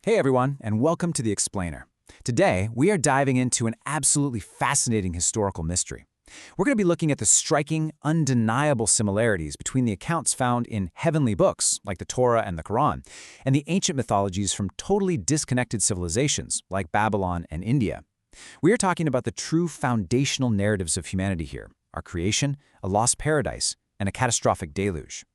Hey everyone, and welcome to The Explainer. Today, we are diving into an absolutely fascinating historical mystery. We're going to be looking at the striking, undeniable similarities between the accounts found in heavenly books, like the Torah and the Quran, and the ancient mythologies from totally disconnected civilizations, like Babylon and India. We are talking about the true foundational narratives of humanity here, our creation, a lost paradise, and a catastrophic deluge.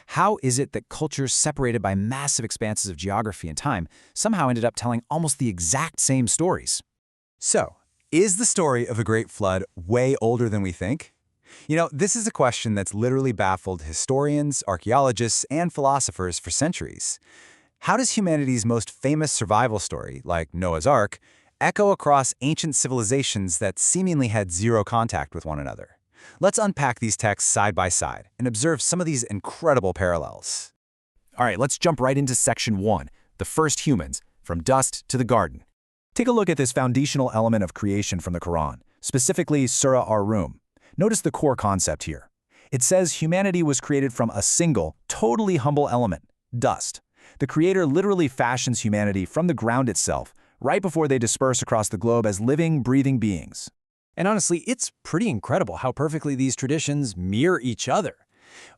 How is it that cultures separated by massive expanses of geography and time somehow ended up telling almost the exact same stories? So, is the story of the Great Flood way older than we think? This is a question that's literally baffled historians, archaeologists, and philosophers for centuries. How does humanity's most famous survival story, like Noah's Ark, echo across ancient civilizations that seemingly had zero contact with one another? Let's unpack these texts side by side and observe some of these incredible parallels. All right, let's jump right into section 1, the first humans, from dust to the garden. Take a look at this foundational element of creation from the Quran, specifically Surah Ar-Rum. Notice the core concept here. It says humanity was created from a single, totally humble element, dust. The Creator literally fashions humanity from the ground itself, right before they disperse across the globe as living, breathing beings. And honestly, it's pretty incredible how perfectly these traditions mirror each other.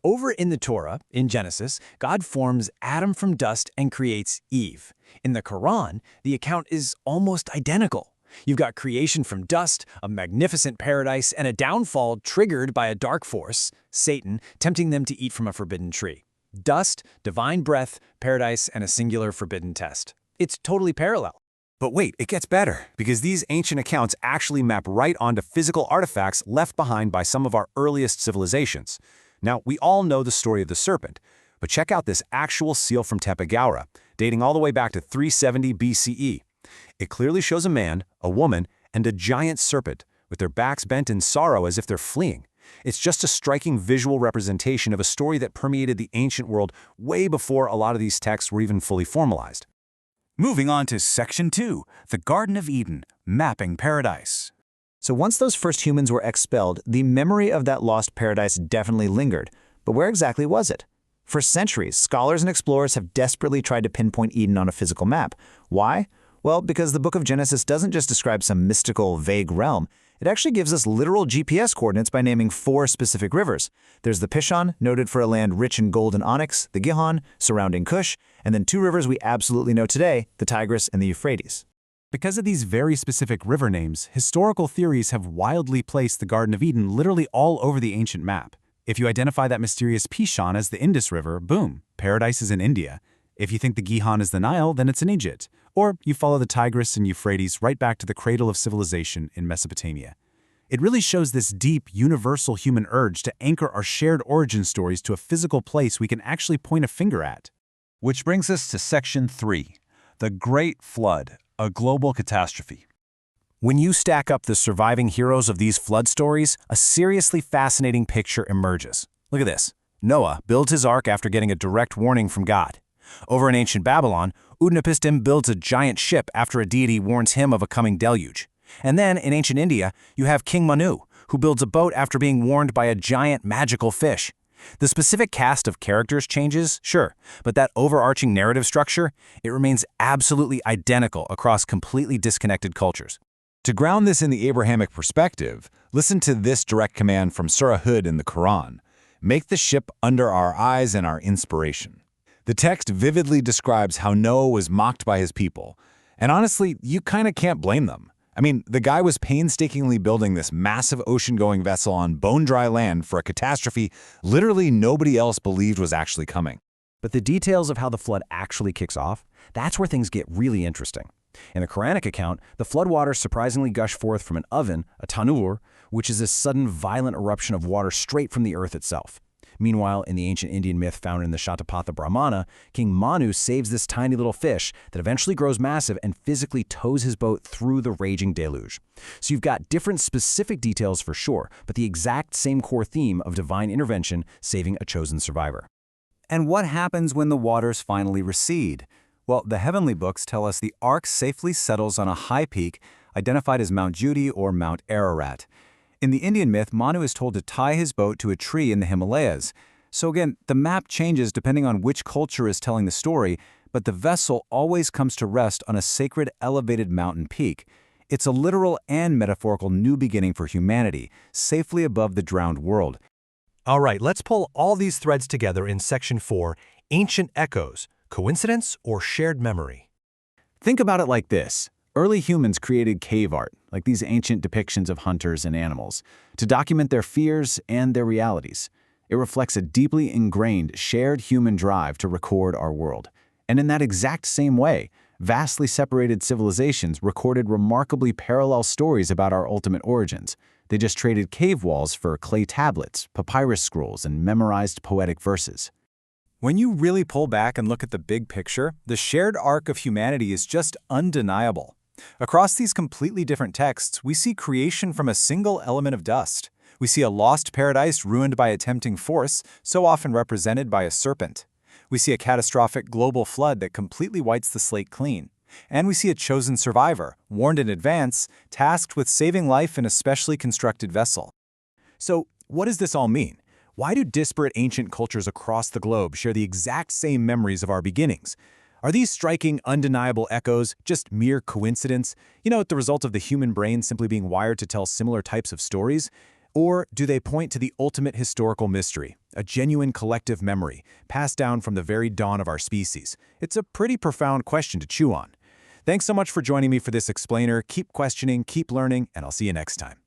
Over in the Torah, in Genesis, God forms Adam from dust and creates Eve. In the Quran, the account is almost identical. You've got creation from dust, a magnificent paradise, and a downfall triggered by a dark force, Satan, tempting them to eat from a forbidden tree. Dust, divine breath, paradise, and a singular forbidden test. It's totally parallel. But wait, it gets better, because these ancient accounts actually map right onto physical artifacts left behind by some of our earliest civilizations. Now, we all know the story of the serpent, but check out this actual seal from Tepe Gawra, dating all the way back to 370 BCE. It clearly shows a man, a woman, and a giant serpent, with their backs bent in sorrow as if they're fleeing. It's just a striking visual representation of a story that permeated the ancient world way before a lot of these texts were even fully formalized. Moving on to Section 2, the Garden of Eden, Mapping Paradise. So once those first humans were expelled, the memory of that lost paradise definitely lingered. But where exactly was it? For centuries, scholars and explorers have desperately tried to pinpoint Eden on a physical map. Why? Well, because the book of Genesis doesn't just describe some mystical, vague realm. It actually gives us literal GPS coordinates by naming 4 specific rivers. There's the Pishon, noted for a land rich in gold and onyx, the Gihon, surrounding Kush, and then 2 rivers we absolutely know today, the Tigris and the Euphrates. Because of these very specific river names, historical theories have wildly placed the Garden of Eden literally all over the ancient map. If you identify that mysterious Pishon as the Indus River, boom, paradise is in India. If you think the Gihon is the Nile, then it's in Egypt. Or you follow the Tigris and Euphrates right back to the cradle of civilization in Mesopotamia. It really shows this deep, universal human urge to anchor our shared origin stories to a physical place we can actually point a finger at. Which brings us to Section 3, the Great Flood, a global catastrophe. When you stack up the surviving heroes of these flood stories, a seriously fascinating picture emerges. Look at this. Noah builds his ark after getting a direct warning from God. Over in ancient Babylon, Utnapishtim builds a giant ship after a deity warns him of a coming deluge. And then, in ancient India, you have King Manu, who builds a boat after being warned by a giant magical fish. The specific cast of characters changes, sure, but that overarching narrative structure, it remains absolutely identical across completely disconnected cultures. To ground this in the Abrahamic perspective, listen to this direct command from Surah Hud in the Quran: "Make the ship under our eyes and our inspiration." The text vividly describes how Noah was mocked by his people. And honestly, you kind of can't blame them. I mean, the guy was painstakingly building this massive ocean-going vessel on bone-dry land for a catastrophe literally nobody else believed was actually coming. But the details of how the flood actually kicks off, that's where things get really interesting. In the Quranic account, the floodwaters surprisingly gush forth from an oven, a tanur, which is a sudden violent eruption of water straight from the earth itself. Meanwhile, in the ancient Indian myth found in the Shatapatha Brahmana, King Manu saves this tiny little fish that eventually grows massive and physically tows his boat through the raging deluge. So you've got different specific details for sure, but the exact same core theme of divine intervention saving a chosen survivor. And what happens when the waters finally recede? Well, the heavenly books tell us the ark safely settles on a high peak identified as Mount Judi or Mount Ararat. In the Indian myth, Manu is told to tie his boat to a tree in the Himalayas. So again, the map changes depending on which culture is telling the story, but the vessel always comes to rest on a sacred elevated mountain peak. It's a literal and metaphorical new beginning for humanity, safely above the drowned world. All right, let's pull all these threads together in Section 4, Ancient Echoes, Coincidence or Shared Memory? Think about it like this. Early humans created cave art, like these ancient depictions of hunters and animals, to document their fears and their realities. It reflects a deeply ingrained, shared human drive to record our world. And in that exact same way, vastly separated civilizations recorded remarkably parallel stories about our ultimate origins. They just traded cave walls for clay tablets, papyrus scrolls, and memorized poetic verses. When you really pull back and look at the big picture, the shared arc of humanity is just undeniable. Across these completely different texts, we see creation from a single element of dust. We see a lost paradise ruined by a tempting force, so often represented by a serpent. We see a catastrophic global flood that completely wipes the slate clean. And we see a chosen survivor, warned in advance, tasked with saving life in a specially constructed vessel. So, what does this all mean? Why do disparate ancient cultures across the globe share the exact same memories of our beginnings? Are these striking, undeniable echoes just mere coincidence, the result of the human brain simply being wired to tell similar types of stories? Or do they point to the ultimate historical mystery, a genuine collective memory, passed down from the very dawn of our species? It's a pretty profound question to chew on. Thanks so much for joining me for this explainer. Keep questioning, keep learning, and I'll see you next time.